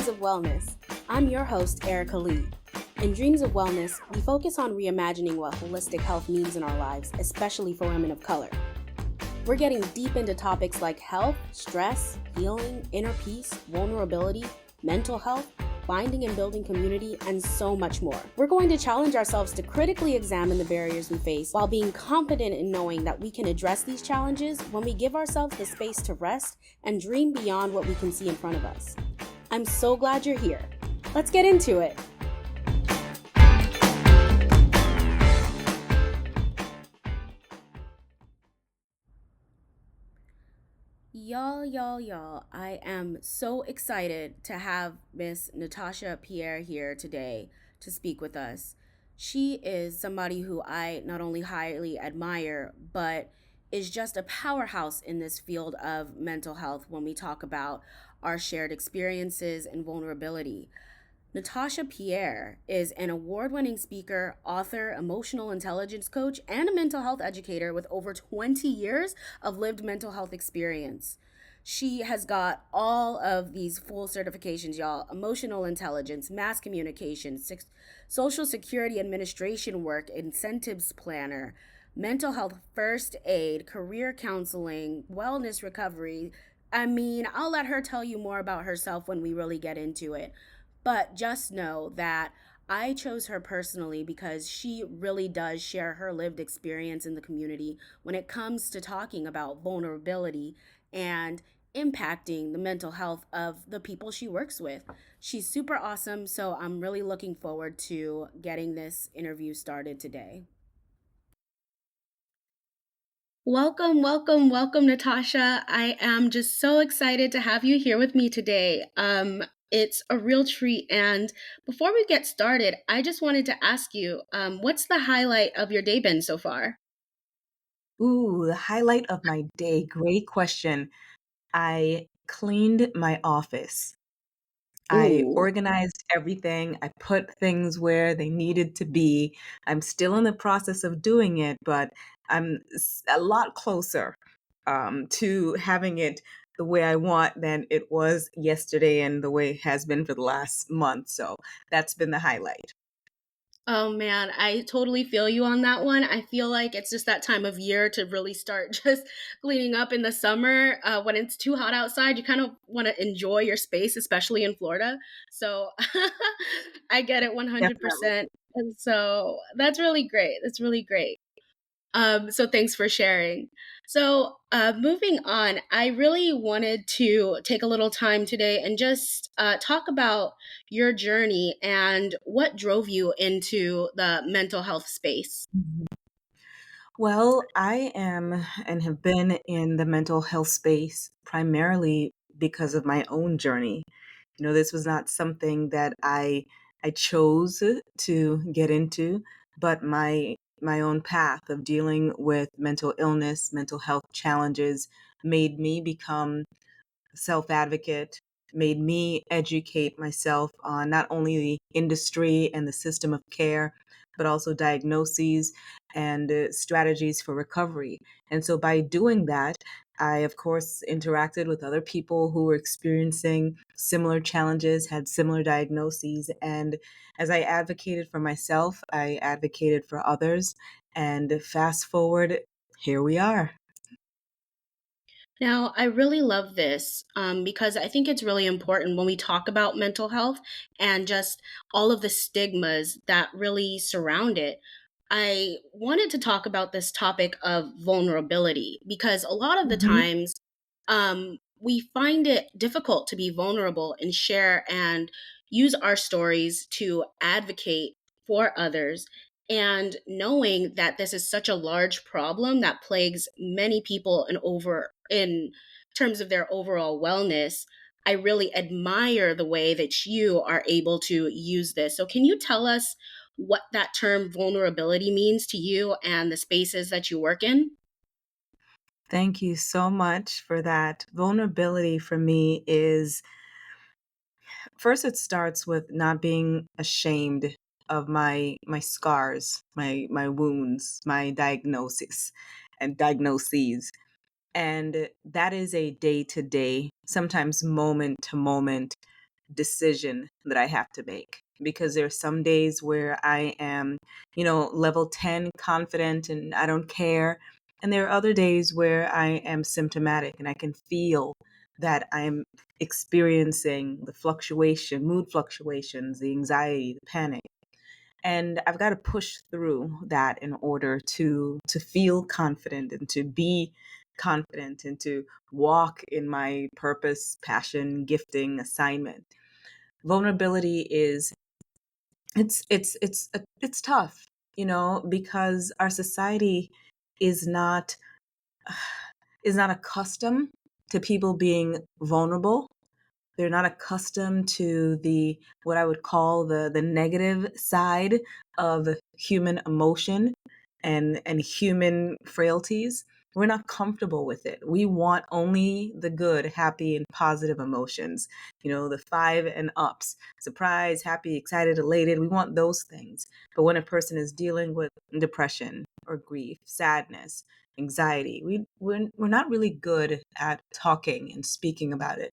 of Wellness. I'm your host, Erica Lee. In Dreams of Wellness, we focus on reimagining what holistic health means in our lives, especially for women of color. We're getting deep into topics like health, stress, healing, inner peace, vulnerability, mental health, finding and building community, and so much more. We're going to challenge ourselves to critically examine the barriers we face while being confident in knowing that we can address these challenges when we give ourselves the space to rest and dream beyond what we can see in front of us. I'm so glad you're here. Let's get into it. Y'all, I am so excited to have Miss Natasha Pierre here today to speak with us. She is somebody who I not only highly admire, but is just a powerhouse in this field of mental health when we talk about our shared experiences and vulnerability. Natasha Pierre is an award-winning speaker, author, emotional intelligence coach, and a mental health educator with over 20 years of lived mental health experience. She has got all of these full certifications, y'all: emotional intelligence, mass communication, social security administration work, incentives planner, mental health first aid, career counseling, wellness recovery. I mean, I'll let her tell you more about herself when we really get into it. But just know that I chose her personally because she really does share her lived experience in the community when it comes to talking about vulnerability and impacting the mental health of the people she works with. She's super awesome, so I'm really looking forward to getting this interview started today. Welcome, Natasha. I am just so excited to have you here with me today. It's a real treat. And before we get started, I just wanted to ask you, what's the highlight of your day been so far? Ooh, the highlight of my day. Great question. I cleaned my office. I Ooh. organized everything. I put things where they needed to be. I'm still in the process of doing it, but I'm a lot closer to having it the way I want than it was yesterday and the way it has been for the last month. So that's been the highlight. Oh man, I totally feel you on that one. I feel like it's just that time of year to really start just cleaning up in the summer. When it's too hot outside, you kind of want to enjoy your space, especially in Florida. So I get it Definitely. 100%. And so that's really great. That's really great. So thanks for sharing. So moving on, I really wanted to take a little time today and just talk about your journey and what drove you into the mental health space. Well, I am and have been in the mental health space primarily because of my own journey. This was not something that I chose to get into, but my own path of dealing with mental illness, mental health challenges made me become self advocate, made me educate myself on not only the industry and the system of care, but also diagnoses and strategies for recovery. And so by doing that, I, of course, interacted with other people who were experiencing similar challenges, had similar diagnoses. And as I advocated for myself, I advocated for others. And fast forward, here we are. Now, I really love this because I think it's really important when we talk about mental health and just all of the stigmas that really surround it. I wanted to talk about this topic of vulnerability because a lot of the Mhm. times we find it difficult to be vulnerable and share and use our stories to advocate for others. And knowing that this is such a large problem that plagues many people in terms of their overall wellness, I really admire the way that you are able to use this. So can you tell us what that term vulnerability means to you and the spaces that you work in? Thank you so much for that. Vulnerability for me is first it starts with not being ashamed of my scars, my wounds, my diagnoses. And that is a day to day, sometimes moment to moment decision that I have to make, because there are some days where I am, level 10 confident and I don't care. And there are other days where I am symptomatic and I can feel that I'm experiencing the fluctuation, mood fluctuations, the anxiety, the panic. And I've got to push through that in order to feel confident and to be confident and to walk in my purpose, passion, gifting, assignment. Vulnerability is it's tough, because our society is not is not accustomed to people being vulnerable. They're not accustomed to the what I would call the negative side of human emotion and human frailties. We're not comfortable with it. We want only the good, happy, and positive emotions. The five and ups: surprise, happy, excited, elated. We want those things. But when a person is dealing with depression or grief, sadness, anxiety, we're not really good at talking and speaking about it.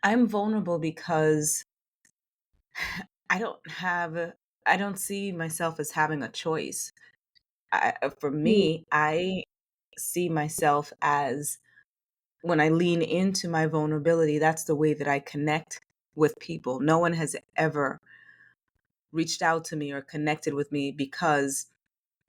I'm vulnerable because I don't have I don't see myself as having a choice. For Mm. me, I see myself as, when I lean into my vulnerability, that's the way that I connect with people. No one has ever reached out to me or connected with me because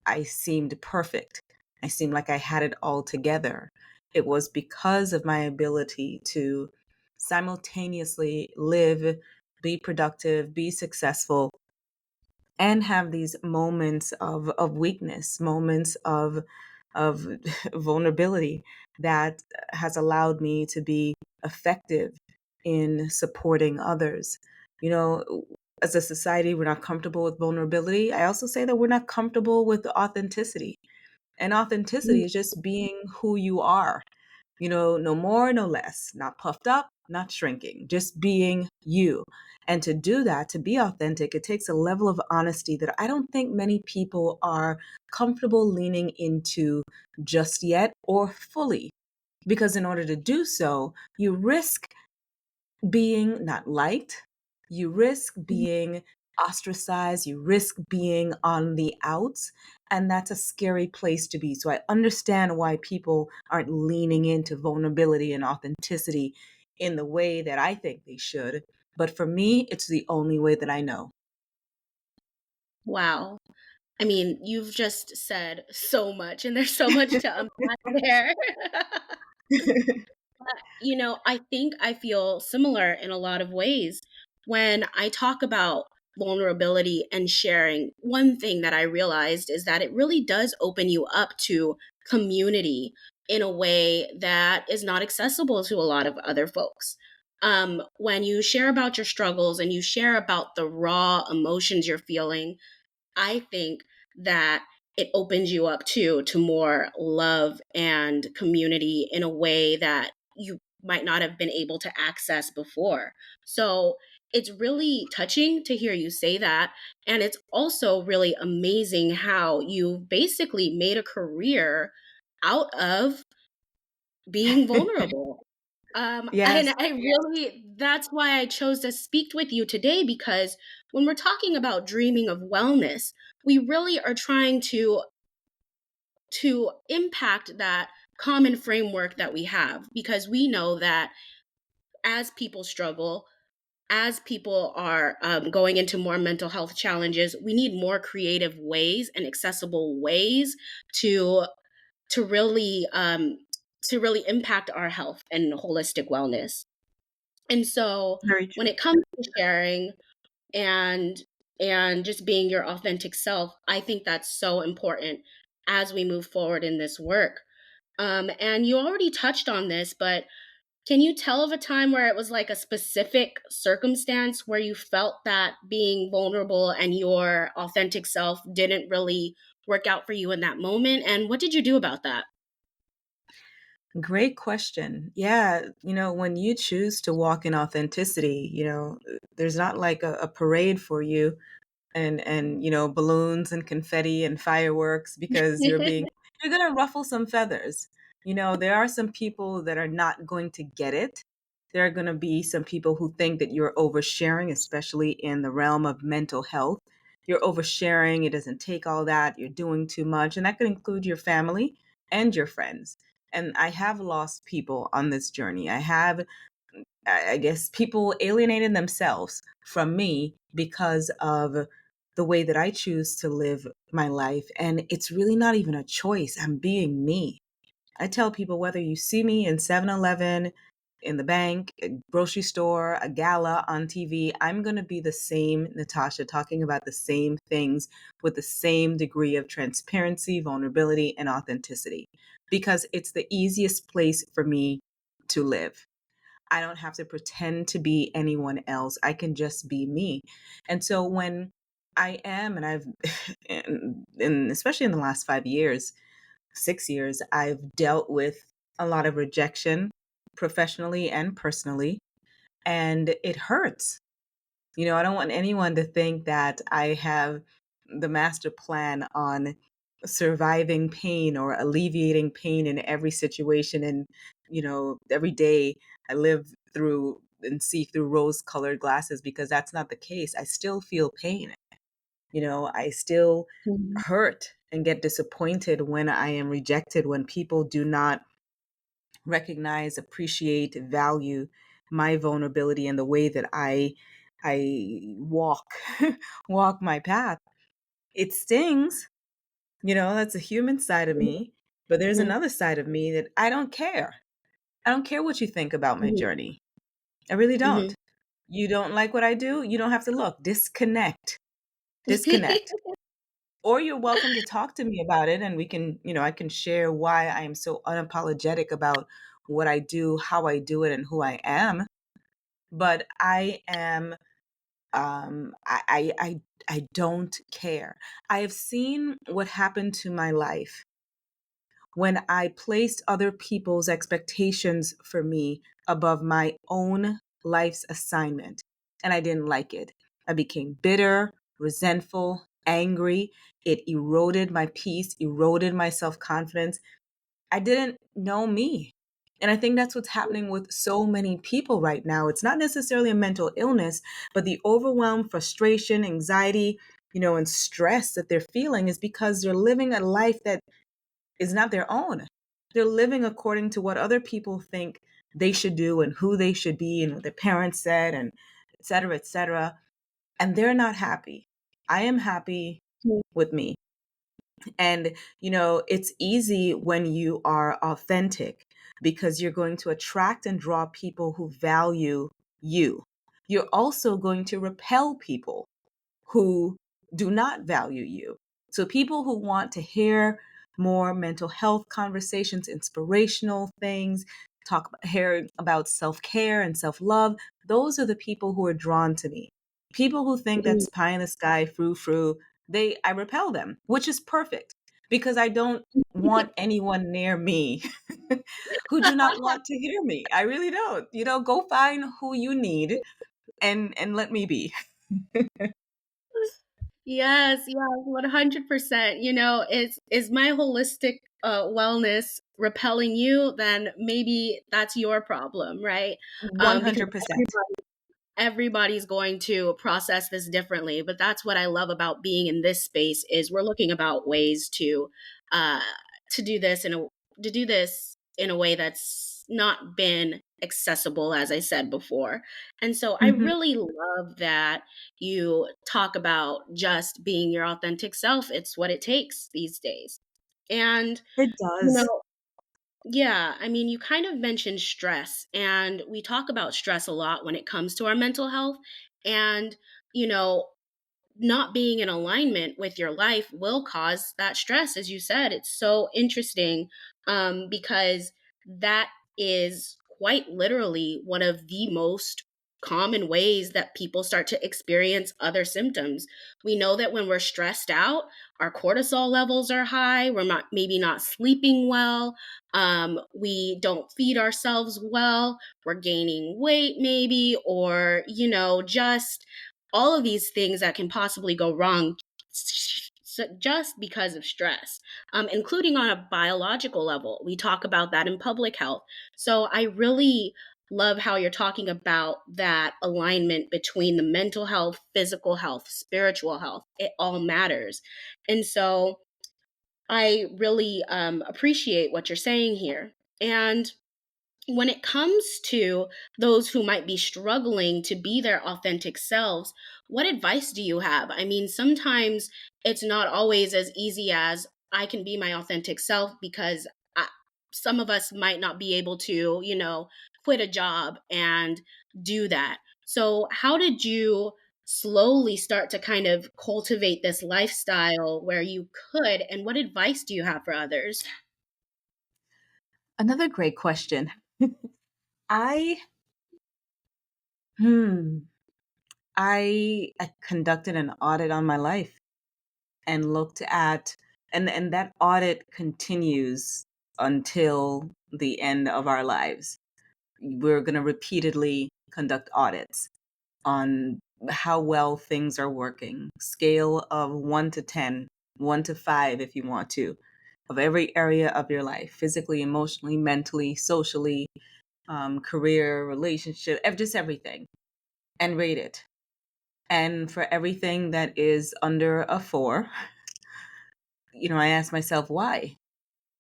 I seemed perfect. I seemed like I had it all together. It was because of my ability to simultaneously live, be productive, be successful, and have these moments of weakness, moments of vulnerability that has allowed me to be effective in supporting others. You know, as a society, we're not comfortable with vulnerability. I also say that we're not comfortable with authenticity. And Mm. authenticity is just being who you are, no more, no less, not puffed up, not shrinking, just being you. And to do that, to be authentic, it takes a level of honesty that I don't think many people are comfortable leaning into just yet or fully. Because in order to do so, you risk being not liked, you risk being ostracized, you risk being on the outs, and that's a scary place to be. So I understand why people aren't leaning into vulnerability and authenticity in the way that I think they should. But for me, it's the only way that I know. Wow. I mean, you've just said so much, and there's so much to unpack there. I think I feel similar in a lot of ways. When I talk about vulnerability and sharing, one thing that I realized is that it really does open you up to community in a way that is not accessible to a lot of other folks. When you share about your struggles and you share about the raw emotions you're feeling, I think that it opens you up to more love and community in a way that you might not have been able to access before. So it's really touching to hear you say that. And it's also really amazing how you basically made a career out of being vulnerable. And Yes. I really, that's why I chose to speak with you today, because when we're talking about dreaming of wellness, we really are trying to impact that common framework that we have, because we know that as people struggle, as people are going into more mental health challenges, we need more creative ways and accessible ways to to really um, to really impact our health and holistic wellness. And so Very when true. it comes to sharing and just being your authentic self, I think that's so important as we move forward in this work. And you already touched on this, but can you tell of a time where it was like a specific circumstance where you felt that being vulnerable and your authentic self didn't really work out for you in that moment? And what did you do about that? Great question. Yeah, when you choose to walk in authenticity, there's not like a parade for you and balloons and confetti and fireworks, because you're going to ruffle some feathers. There are some people that are not going to get it, There are going to be some people who think that you're oversharing, especially in the realm of mental health. You're oversharing. It doesn't take all that. You're doing too much. And that could include your family and your friends. And I have lost people on this journey. I have, I guess, people alienated themselves from me because of the way that I choose to live my life. And it's really not even a choice. I'm being me. I tell people, whether you see me in 7-Eleven, in the bank, a grocery store, a gala on TV, I'm going to be the same Natasha, talking about the same things with the same degree of transparency, vulnerability, and authenticity, because it's the easiest place for me to live. I don't have to pretend to be anyone else. I can just be me. And so when I am, and I've, and especially in the last 5 years, 6 years, I've dealt with a lot of rejection professionally and personally, and it hurts. I don't want anyone to think that I have the master plan on surviving pain or alleviating pain in every situation. And, every day I live through and see through rose colored glasses, because that's not the case. I still feel pain. I still Mhm. hurt and get disappointed when I am rejected, when people do not recognize, appreciate, value my vulnerability and the way that I walk walk my path. It stings, that's a human side of me, but there's Mhm. another side of me that I don't care. I don't care what you think about my Mhm. journey. I really don't. Mhm. You don't like what I do? You don't have to look. Disconnect. Disconnect. Or you're welcome to talk to me about it, and we can, I can share why I am so unapologetic about what I do, how I do it, and who I am. But I am, I don't care. I have seen what happened to my life when I placed other people's expectations for me above my own life's assignment, and I didn't like it. I became bitter, resentful, angry. It eroded my peace, eroded my self confidence. I didn't know me. And I think that's what's happening with so many people right now. It's not necessarily a mental illness, but the overwhelm, frustration, anxiety, and stress that they're feeling is because they're living a life that is not their own. They're living according to what other people think they should do and who they should be and what their parents said, and et cetera, et cetera. And they're not happy. I am happy with me. And, it's easy when you are authentic, because you're going to attract and draw people who value you. You're also going to repel people who do not value you. So people who want to hear more mental health conversations, inspirational things, hear about self-care and self-love, those are the people who are drawn to me. People who think Mhm. that's pie in the sky, frou frou, I repel them, which is perfect, because I don't want anyone near me who do not want to hear me. I really don't. Go find who you need, and let me be. Yes, yes, 100%. Is my holistic wellness repelling you? Then maybe that's your problem, right? Because 100%. everybody's going to process this differently, but that's what I love about being in this space is we're looking about ways uh to do this in a way that's not been accessible, as I said before. And so I Mhm. really love that you talk about just being your authentic self. It's what it takes these days. And It you does. know yeah, I mean, you kind of mentioned stress, and we talk about stress a lot when it comes to our mental health. And, you know, not being in alignment with your life will cause that stress. As you said, it's so interesting, because that is quite literally one of the most common ways that people start to experience other symptoms. We know that when we're stressed out, our cortisol levels are high, we're not, maybe not sleeping well, we don't feed ourselves well, we're gaining weight maybe, or, just all of these things that can possibly go wrong just because of stress, including on a biological level. We talk about that in public health. So I really love how you're talking about that alignment between the mental health, physical health, spiritual health. It all matters. And so I really appreciate what you're saying here. And when it comes to those who might be struggling to be their authentic selves, what advice do you have? I mean, sometimes it's not always as easy as I can be my authentic self because I, some of us might not be able to, quit a job and do that. So, how did you slowly start to kind of cultivate this lifestyle where you could? And what advice do you have for others? Another great question. I hmm I conducted an audit on my life and looked at, and that audit continues until the end of our lives. We're going to repeatedly conduct audits on how well things are working, scale of 1 to 10, 1 to 5 if you want to, of every area of your life, physically, emotionally, mentally, socially, career, relationship, just everything, and rate it. And for everything that is under a 4, I asked myself why.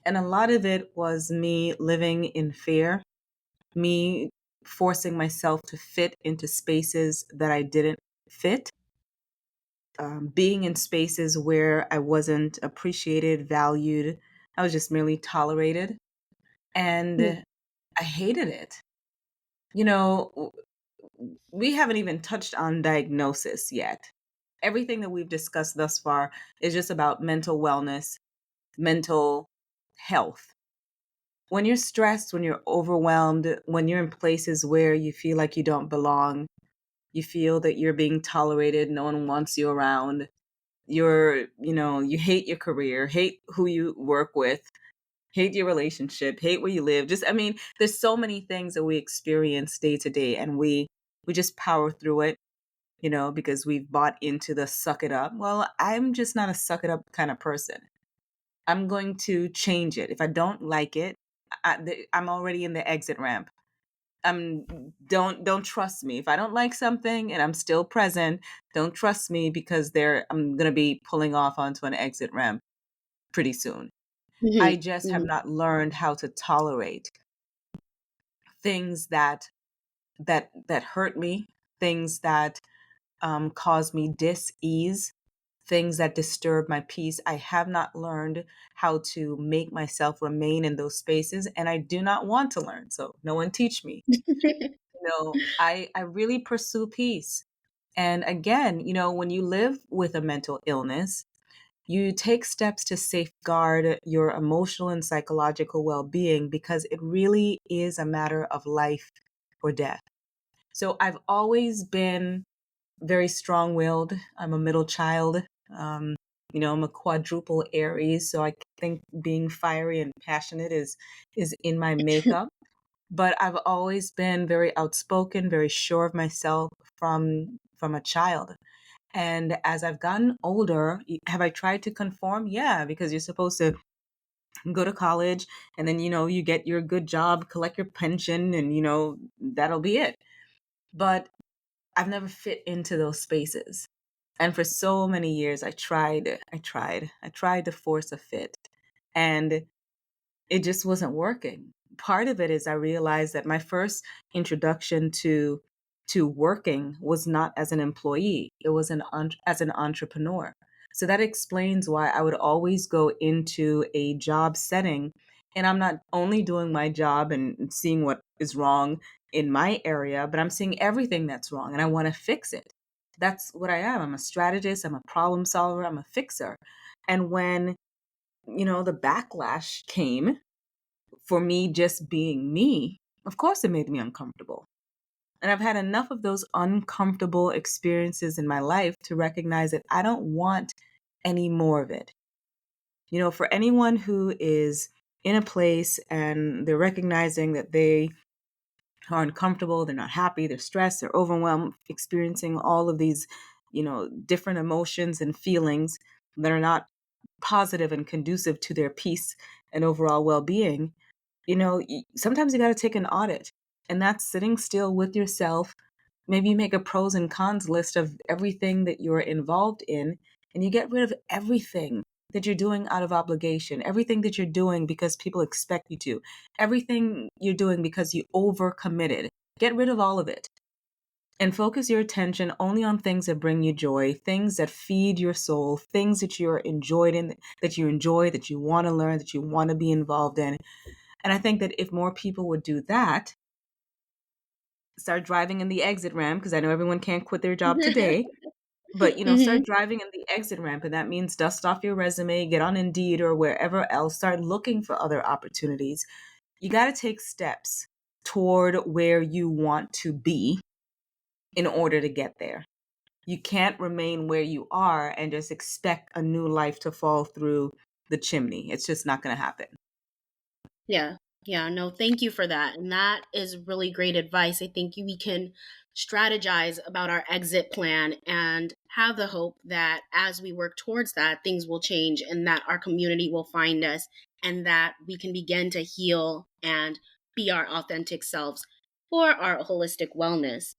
And a lot of it was me living in fear, me forcing myself to fit into spaces that I didn't fit, being in spaces where I wasn't appreciated, valued. I was just merely tolerated. And I hated it. You know, we haven't even touched on diagnosis yet. Everything that we've discussed thus far is just about mental wellness, mental health. When you're stressed, when you're overwhelmed, when you're in places where you feel like you don't belong, you feel that you're being tolerated, no one wants you around, you hate your career, hate who you work with, hate your relationship, hate where you live. Just, I mean, there's so many things that we experience day to day, and we just power through it, because we've bought into the suck it up. Well, I'm just not a suck it up kind of person. I'm going to change it. If I don't like it, I'm already in the exit ramp. Don't trust me. If I don't like something and I'm still present, don't trust me, because I'm gonna be pulling off onto an exit ramp pretty soon. I Mhm, just have mhm. not learned how to tolerate things that hurt me, things that cause me dis-ease, things that disturb my peace. I have not learned how to make myself remain in those spaces, and I do not want to learn. So no one teach me. I really pursue peace. And again, when you live with a mental illness, you take steps to safeguard your emotional and psychological well being, because it really is a matter of life or death. So I've always been very strong willed. I'm a middle child. Um, I'm a quadruple Aries. So I think being fiery and passionate is in my makeup. But I've always been very outspoken, very sure of myself from a child. And as I've gotten older, have I tried to conform? Yeah, because you're supposed to go to college, and then you get your good job, collect your pension, and that'll be it. But I've never fit into those spaces. And for so many years I tried to force a fit. And it just wasn't working. Part of it is I realized that my first introduction to working was not as an employee. It was as an entrepreneur. So that explains why I would always go into a job setting, and I'm not only doing my job and seeing what is wrong in my area, but I'm seeing everything that's wrong and I want to fix it. That's what I am. I'm a strategist, I'm a problem solver, I'm a fixer. And when the backlash came for me just being me, of course it made me uncomfortable. And I've had enough of those uncomfortable experiences in my life to recognize that I don't want any more of it. For anyone who is in a place and they're recognizing that they are uncomfortable, they're not happy, they're stressed, they're overwhelmed, experiencing all of these, different emotions and feelings that are not positive and conducive to their peace and overall well being, sometimes you got to take an audit. And that's sitting still with yourself. Maybe you make a pros and cons list of everything that you're involved in, and you get rid of everything that you're doing out of obligation, everything that you're doing because people expect you to, everything you're doing because you overcommitted. Get rid of all of it and focus your attention only on things that bring you joy, things that feed your soul, things that you're enjoyed in, that you enjoy, that you want to learn, that you want to be involved in. And I think that if more people would do that, start driving in the exit ramp, because I know everyone can't quit their job today, but Hmm. start driving in the exit ramp, and that means dust off your resume, get on Indeed or wherever else, start looking for other opportunities. You got to take steps toward where you want to be in order to get there. You can't remain where you are and just expect a new life to fall through the chimney. It's just not going to happen. Yeah. Yeah. No, thank you for that. And that is really great advice. I think we can strategize about our exit plan and have the hope that as we work towards that, things will change and that our community will find us and that we can begin to heal and be our authentic selves for our holistic wellness.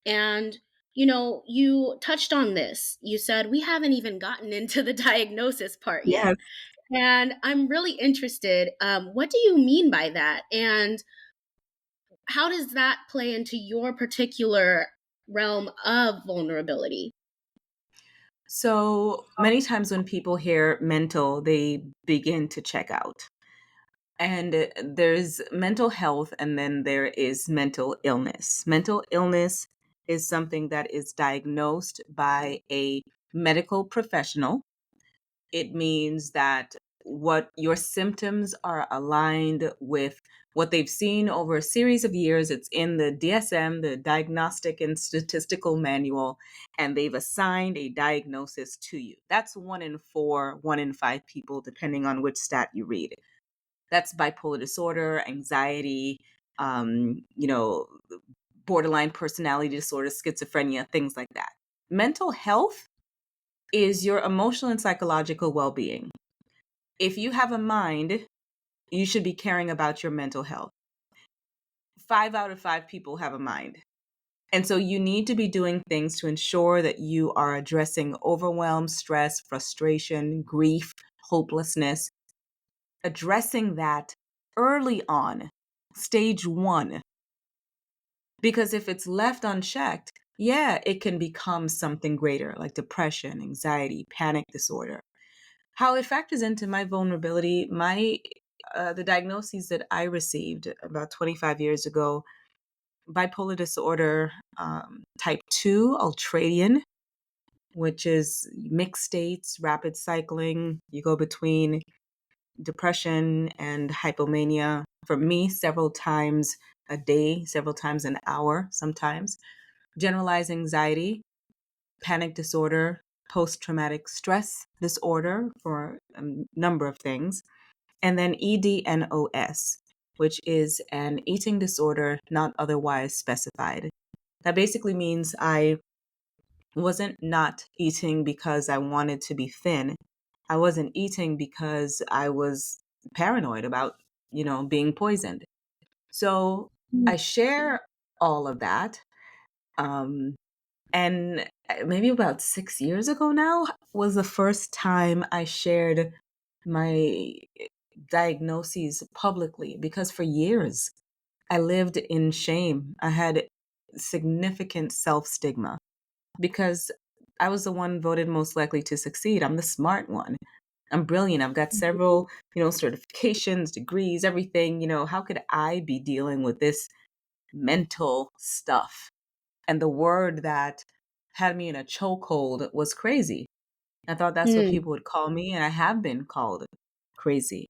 And you touched on this. You said we haven't even gotten into the diagnosis part yet. Yes. And I'm really interested. What do you mean by that? And how does that play into your particular realm of vulnerability? So many times when people hear mental, they begin to check out. And there's mental health, and then there is mental illness. Mental illness is something that is diagnosed by a medical professional. It means that what your symptoms are aligned with what they've seen over a series of years. It's in the DSM, the Diagnostic and Statistical Manual, and they've assigned a diagnosis to you. That's 1 in 4, 1 in 5 people, depending on which stat you read. That's bipolar disorder, anxiety, um, you know, borderline personality disorder, schizophrenia, things like that. Mental health is your emotional and psychological well being. If you have a mind, you should be caring about your mental health. 5 out of 5 people have a mind. And so you need to be doing things to ensure that you are addressing overwhelm, stress, frustration, grief, hopelessness, addressing that early on, stage 1. Because if it's left unchecked, yeah, it can become something greater like depression, anxiety, panic disorder. How it factors into my vulnerability, the diagnoses that I received about 25 years ago: bipolar disorder, type 2, ultradian, which is mixed states, rapid cycling. You go between depression and hypomania, for me, several times a day, several times an hour, sometimes. Generalized anxiety, panic disorder, post traumatic stress disorder, for a number of things. And then EDNOS, which is an eating disorder not otherwise specified. That basically means I wasn't not eating because I wanted to be thin. I wasn't eating because I was paranoid about, being poisoned. So I share all of that. Um, and maybe about 6 years ago now was the first time I shared my diagnoses publicly, because for years I lived in shame. I had significant self stigma because I was the one voted most likely to succeed. I'm the smart one. I'm brilliant. I've got several, certifications, degrees, everything. How could I be dealing with this mental stuff? And the word that had me in a chokehold was crazy. I thought that's what Hmm. people would call me, and I have been called crazy.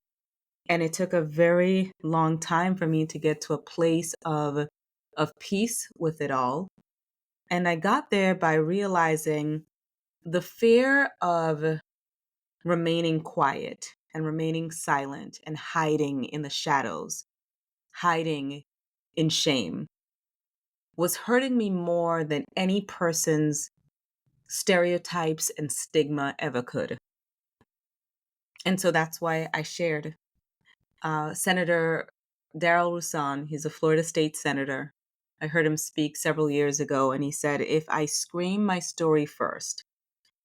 And it took a very long time for me to get to a place of peace with it all. And I got there by realizing the fear of remaining quiet and remaining silent and hiding in the shadows, hiding in shame, was hurting me more than any person's stereotypes and stigma ever could. And so that's why I shared. Senator Darrell Roussan. He's a Florida state senator. I heard him speak several years ago, and he said, "If I scream my story first,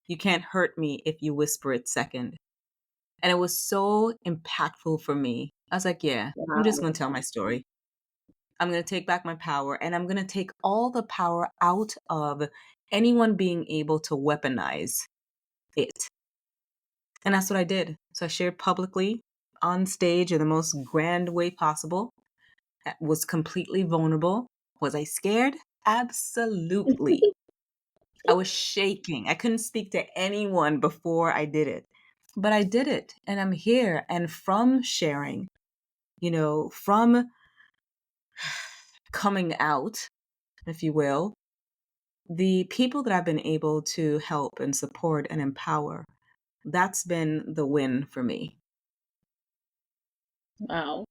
you can't hurt me if you whisper it second." And it was so impactful for me. I was like, yeah, I'm just going Wow. to tell my story. I'm going to take back my power, and I'm going to take all the power out of anyone being able to weaponize it. And that's what I did. So I shared publicly on stage in the most grand way possible. I was completely vulnerable. Was I scared? Absolutely. I was shaking. I couldn't speak to anyone before I did it. But I did it, and I'm here. And from sharing, from coming out, if you will, the people that I've been able to help and support and empower, that's been the win for me. Wow.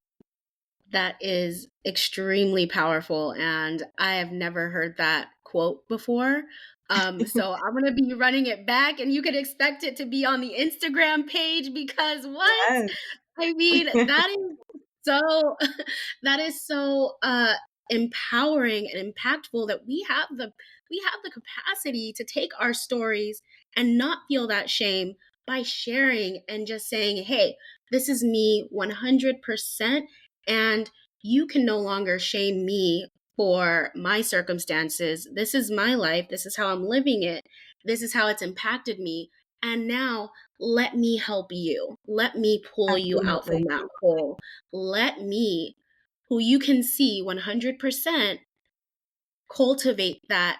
That is extremely powerful, and I have never heard that quote before. So I'm gonna be running it back, and you could expect it to be on the Instagram page because what? Yes. I mean, that is so that is so empowering and impactful that we have the capacity to take our stories and not feel that shame by sharing and just saying, "Hey, this is me 100%, and you can no longer shame me for my circumstances. This is my life. This is how I'm living it. This is how it's impacted me. And now let me help you. Let me pull you out from Absolutely. that hole. Let me, who you can see 100%, cultivate that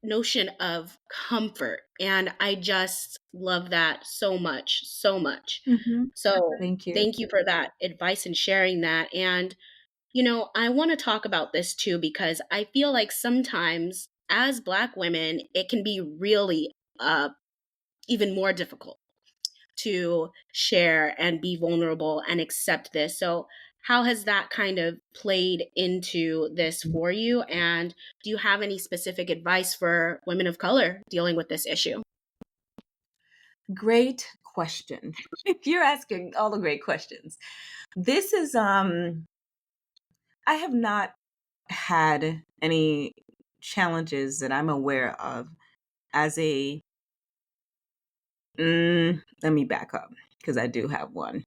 notion of comfort. And I just love that so much, so much. Hmm. So Thank you. thank you for that advice and sharing that. And, I want to talk about this too, because I feel like sometimes as Black women, it can be really even more difficult to share and be vulnerable and accept this. So, how has that kind of played into this for you? And do you have any specific advice for women of color dealing with this issue? Great question. You're asking all the great questions. This is I have not had any challenges that I'm aware of as a let me back up because I do have one.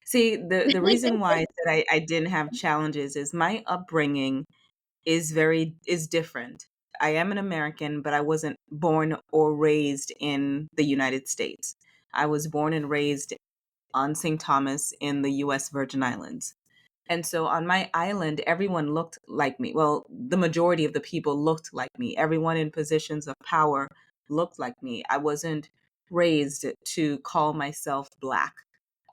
See, the reason why I said I didn't have challenges is my upbringing is different. I am an American, but I wasn't born or raised in the United States. I was born and raised on St. Thomas in the US Virgin Islands. And so on my island, everyone looked like me. Well, the majority of the people looked like me. Everyone in positions of power looked like me. I wasn't raised to call myself Black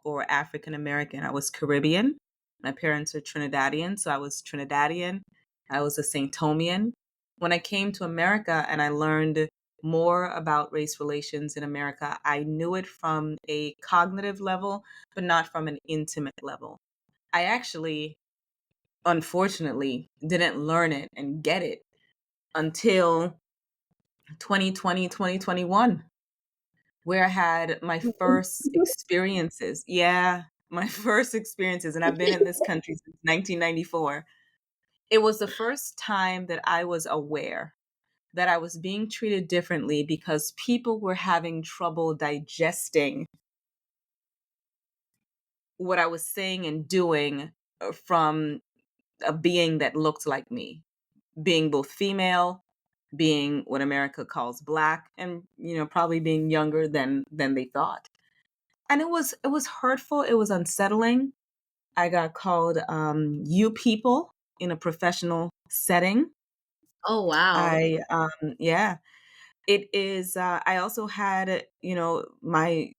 or African American. I was Caribbean. My parents are Trinidadian, so I was Trinidadian. I was a St. Thomian. When I came to America and I learned more about race relations in America, I knew it from a cognitive level, but not from an intimate level. I actually, unfortunately, didn't learn it and get it until 2020, 2021, where I had my first experiences. Yeah, my first experiences. And I've been in this country since 1994. It was the first time that I was aware that I was being treated differently because people were having trouble digesting what I was saying and doing from a being that looked like me, being both female, being what America calls Black, and probably being younger than they thought. And it was hurtful. It was unsettling. I got called "you people" in a professional setting. Oh, wow. Yeah, it is. I also had my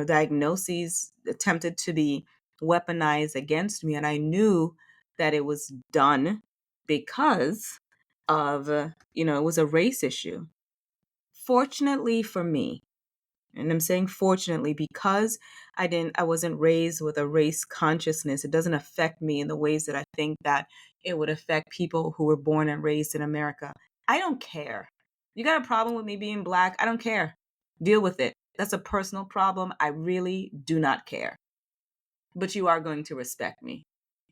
diagnoses attempted to be weaponized against me, and I knew that it was done because of it was a race issue. Fortunately for me, and I'm saying fortunately because I wasn't raised with a race consciousness, it doesn't affect me in the ways that I think that it would affect people who were born and raised in America. I don't care. You got a problem with me being Black? I don't care. Deal with it. That's a personal problem. I really do not care. but you are going to respect me.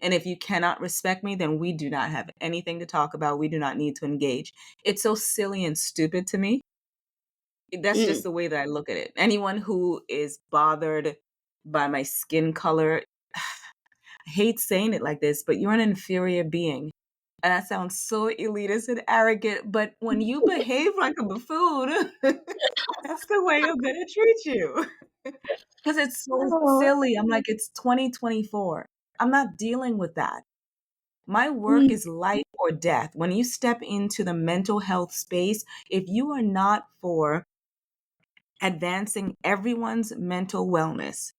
And if you cannot respect me, then we do not have anything to talk about. We do not need to engage. It's so silly and stupid to me. That's just Mm. the way that I look at it. Anyone who is bothered by my skin color, I hate saying it like this, but you're an inferior being. And that sounds so elitist and arrogant, but when you behave like a buffoon, that's the way I'm going to treat you. Because it's so Oh. silly. I'm like, it's 2024. I'm not dealing with that. My work Mm. is life or death. When you step into the mental health space, if you are not for advancing everyone's mental wellness,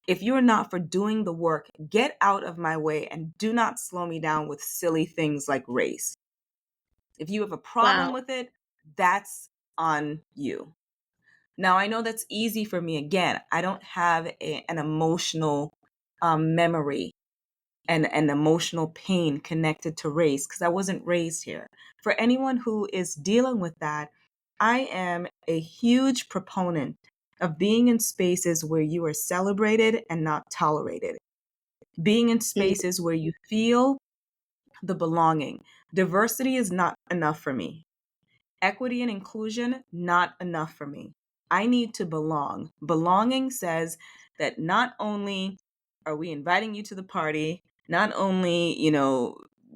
if you're not for doing the work, get out of my way and do not slow me down with silly things like race. If you have a problem Wow. with it, that's on you. Now, I know that's easy for me. Again, I don't have an emotional memory and an emotional pain connected to race because I wasn't raised here. For anyone who is dealing with that, I am a huge proponent of being in spaces where you are celebrated and not tolerated, being in Mm. spaces where you feel the belonging. Diversity is not enough for me. Equity and inclusion, not enough for me. I need to belong. Belonging says that not only are we inviting you to the party, not only,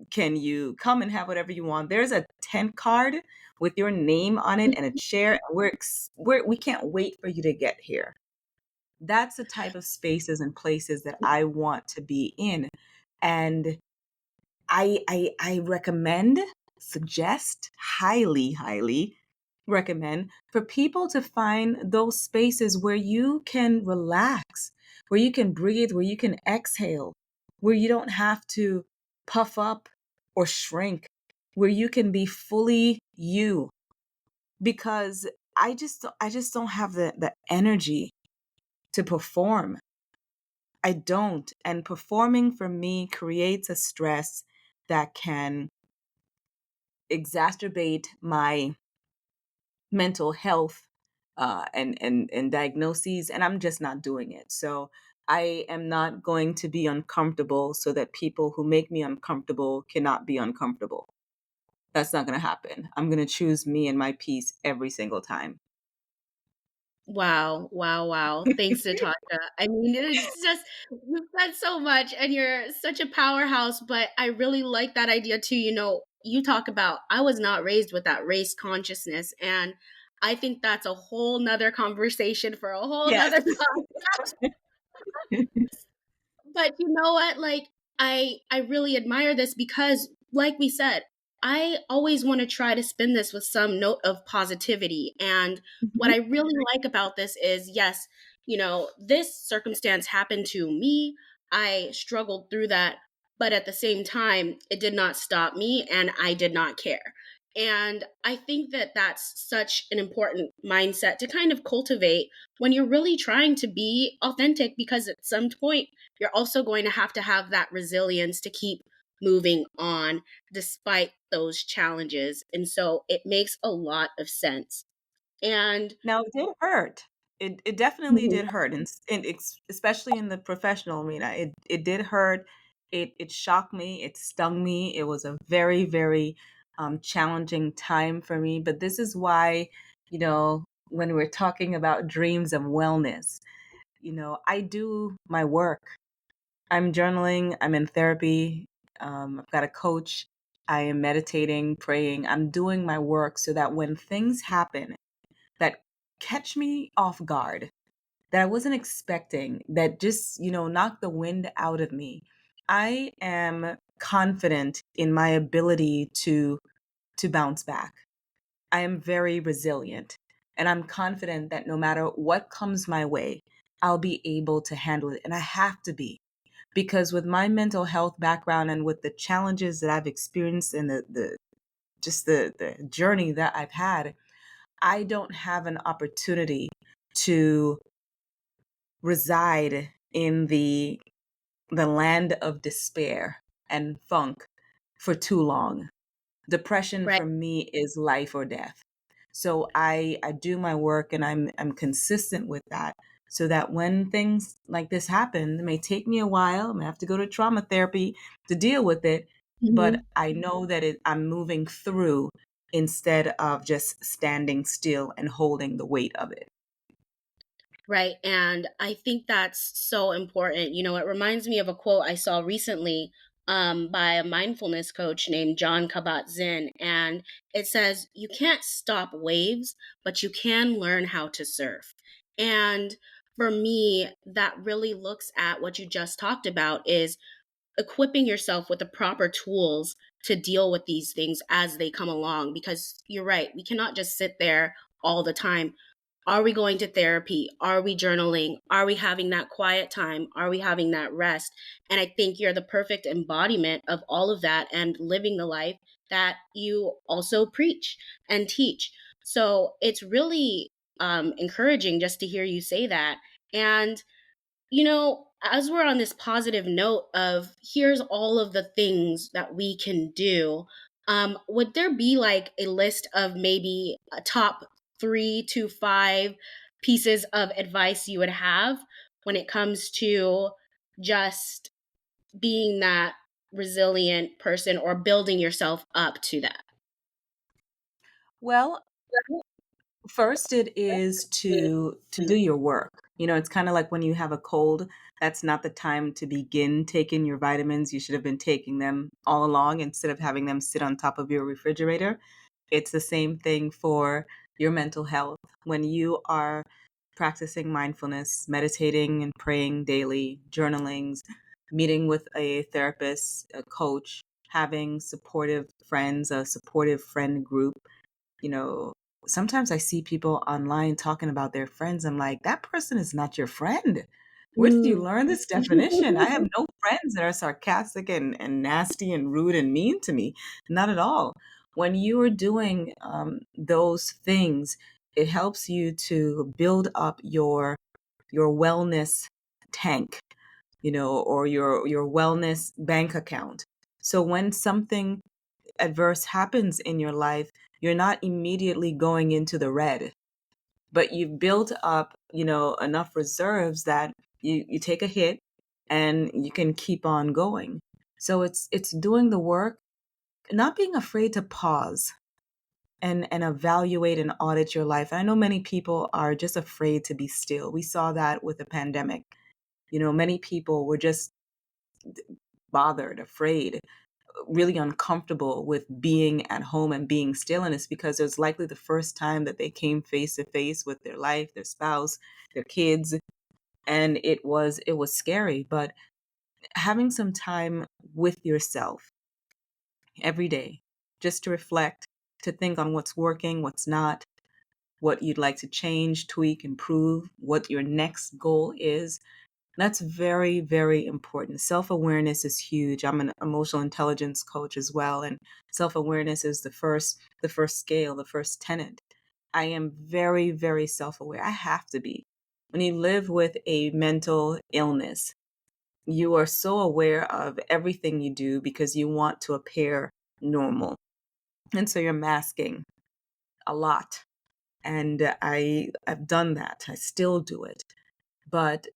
can you come and have whatever you want. There's a tent card with your name on it and a chair. We can't wait for you to get here. That's the type of spaces and places that I want to be in. And I recommend, suggest, highly recommend for people to find those spaces where you can relax, where you can breathe, where you can exhale, where you don't have to puff up or shrink, where you can be fully you. Because I just don't have the energy to perform. I don't. And performing for me creates a stress that can exacerbate my mental health and diagnoses, and I'm just not doing it. So I am not going to be uncomfortable so that people who make me uncomfortable cannot be uncomfortable. That's not going to happen. I'm going to choose me and my peace every single time. Wow, wow, wow. Thanks, Natasha. I mean, it's just, you've said so much and you're such a powerhouse, but I really like that idea too. You talk about, I was not raised with that race consciousness. And I think that's a whole nother conversation for a whole Yes. nother but you know what? Like I really admire this because like we said, I always want to try to spin this with some note of positivity. And what Mhm. I really like about this is yes, this circumstance happened to me. I struggled through that, but at the same time, it did not stop me and I did not care. And I think that that's such an important mindset to kind of cultivate when you're really trying to be authentic because at some point you're also going to have that resilience to keep moving on despite those challenges. And so it makes a lot of sense. And Now, it did hurt. It definitely Mhm. did hurt, and especially in the professional arena, it did hurt. It shocked me. It stung me. It was a very very challenging time for me. But this is why, when we're talking about dreams of wellness, I do my work. I'm journaling. I'm in therapy. I've got a coach. I am meditating, praying. I'm doing my work so that when things happen that catch me off guard, that I wasn't expecting, that just, knock the wind out of me. I am confident in my ability to bounce back. I am very resilient, and I'm confident that no matter what comes my way, I'll be able to handle it, and I have to be, because with my mental health background and with the challenges that I've experienced and the just the journey that I've had, I don't have an opportunity to reside in the land of despair and funk for too long. Depression Right. for me is life or death. So I do my work and I'm consistent with that so that when things like this happen, it may take me a while, I may have to go to trauma therapy to deal with it, but Mhm. I know that I'm moving through instead of just standing still and holding the weight of it. Right. And I think that's so important. It reminds me of a quote I saw recently by a mindfulness coach named John Kabat-Zinn. And it says, you can't stop waves, but you can learn how to surf. And for me, that really looks at what you just talked about is equipping yourself with the proper tools to deal with these things as they come along. Because you're right, we cannot just sit there all the time. Are we going to therapy? Are we journaling? Are we having that quiet time? Are we having that rest? And I think you're the perfect embodiment of all of that and living the life that you also preach and teach. So it's really encouraging just to hear you say that. And as we're on this positive note of here's all of the things that we can do, would there be like a list of maybe a top 3 to 5 pieces of advice you would have when it comes to just being that resilient person or building yourself up to that? Well, first, it is to do your work. It's kind of like when you have a cold, that's not the time to begin taking your vitamins. You should have been taking them all along instead of having them sit on top of your refrigerator. It's the same thing for your mental health. When you are practicing mindfulness, meditating and praying daily, journalings, meeting with a therapist, a coach, having supportive friends, a supportive friend group, you know, sometimes I see people online talking about their friends. I'm like, that person is not your friend. Where did you Mm. learn this definition? I have no friends that are sarcastic and nasty and rude and mean to me. Not at all. When you are doing those things, it helps you to build up your wellness tank, or your wellness bank account. So when something adverse happens in your life, you're not immediately going into the red, but you've built up, enough reserves that you take a hit and you can keep on going. So it's doing the work, not being afraid to pause and evaluate and audit your life. I know many people are just afraid to be still. We saw that with the pandemic. Many people were just bothered, afraid, really uncomfortable with being at home and being still. And it's because it was likely the first time that they came face to face with their life, their spouse, their kids. And it was scary. But having some time with yourself every day, just to reflect, to think on what's working, what's not, what you'd like to change, tweak, improve, what your next goal is. That's very, very important. Self-awareness is huge. I'm an emotional intelligence coach as well, and self-awareness is the first scale, the first tenet. I am very, very self-aware. I have to be. When you live with a mental illness, you are so aware of everything you do because you want to appear normal. And so you're masking a lot. And I've done that. I still do it. But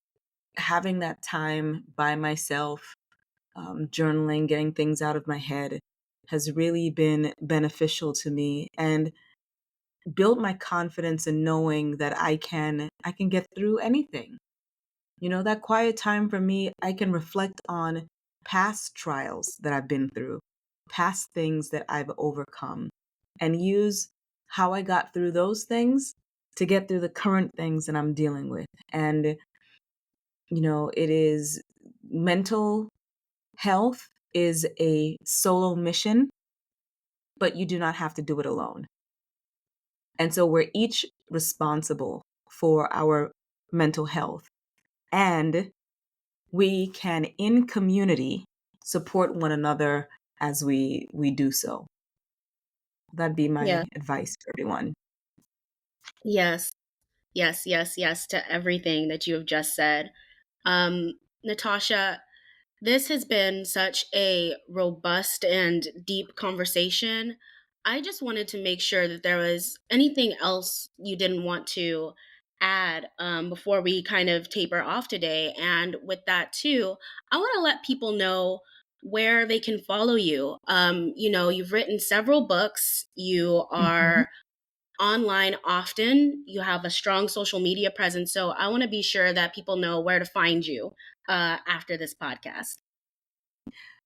having that time by myself, journaling, getting things out of my head has really been beneficial to me and built my confidence in knowing that I can get through anything. That quiet time for me, I can reflect on past trials that I've been through, past things that I've overcome, and use how I got through those things to get through the current things that I'm dealing with. And it is mental health is a solo mission, but you do not have to do it alone. And so we're each responsible for our mental health. And we can, in community, support one another as we do so. That'd be Yeah. my advice for everyone. Yes. Yes. Yes. Yes to everything that you have just said. Natasha, this has been such a robust and deep conversation. I just wanted to make sure that there was anything else you didn't want to add before we kind of taper off today. And with that, too, I want to let people know where they can follow you. You've written several books, you Mhm. are online often, you have a strong social media presence. So I want to be sure that people know where to find you after this podcast.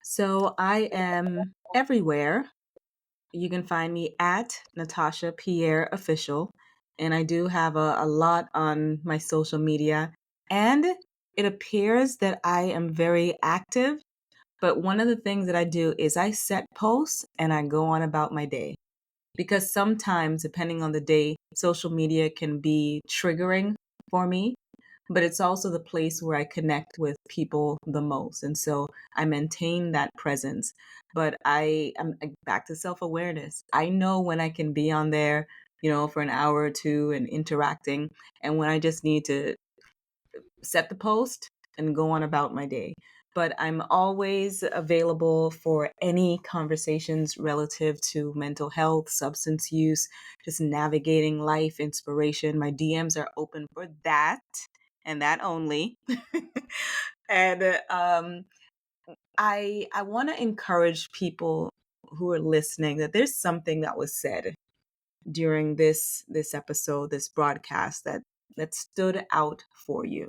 So I am everywhere. You can find me at Natasha Pierre Official. And I do have a lot on my social media. And it appears that I am very active. But one of the things that I do is I set posts and I go on about my day. Because sometimes, depending on the day, social media can be triggering for me, but it's also the place where I connect with people the most. And so I maintain that presence. But I am back to self awareness. I know when I can be on there, for an hour or two and interacting, and when I just need to set the post and go on about my day. But I'm always available for any conversations relative to mental health, substance use, just navigating life, inspiration. My DMs are open for that and that only. And I want to encourage people who are listening that there's something that was said during this episode, this broadcast that stood out for you.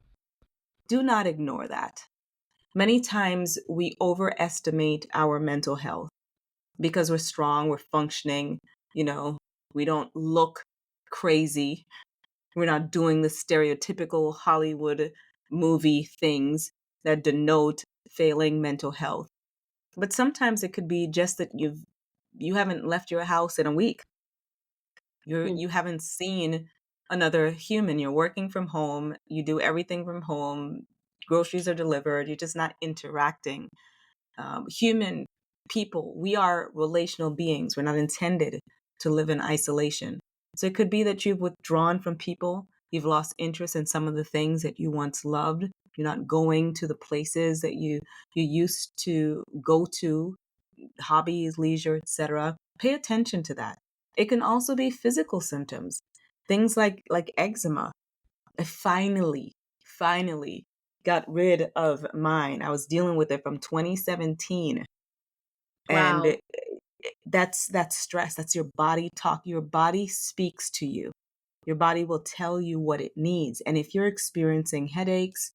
Do not ignore that. Many times we overestimate our mental health because we're strong, we're functioning, you know, we don't look crazy. We're not doing the stereotypical Hollywood movie things that denote failing mental health. But sometimes it could be just that you haven't left your house in a week. Hmm. You haven't seen another human. You're working from home, you do everything from home, groceries are delivered, you're just not interacting. Human people, we are relational beings. We're not intended to live in isolation. So it could be that you've withdrawn from people, you've lost interest in some of the things that you once loved. You're not going to the places that you used to go to, hobbies, leisure, etc. Pay attention to that. It can also be physical symptoms, things like eczema. I finally got rid of mine. I was dealing with it from 2017, and Wow. that's stress. That's your body talk. Your body speaks to you. Your body will tell you what it needs. And if you're experiencing headaches,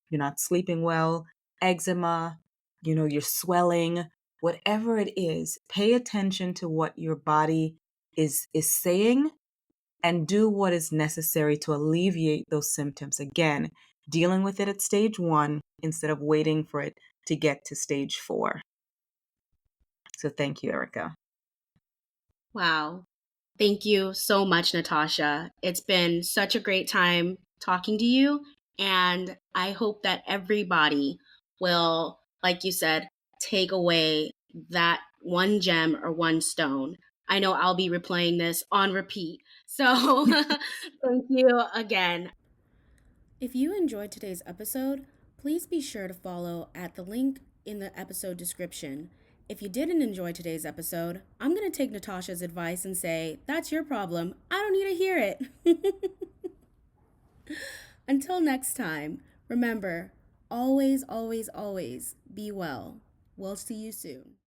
you're not sleeping well, eczema, you're swelling, whatever it is, pay attention to what your body is saying and do what is necessary to alleviate those symptoms. Again, dealing with it at stage 1 instead of waiting for it to get to stage 4. So thank you, Erica. Wow. Thank you so much, Natasha. It's been such a great time talking to you. And I hope that everybody will, like you said, take away that one gem or one stone. I know I'll be replaying this on repeat. So thank you again. If you enjoyed today's episode, please be sure to follow at the link in the episode description. If you didn't enjoy today's episode, I'm going to take Natasha's advice and say, that's your problem. I don't need to hear it. Until next time, remember, always, always, always be well. We'll see you soon.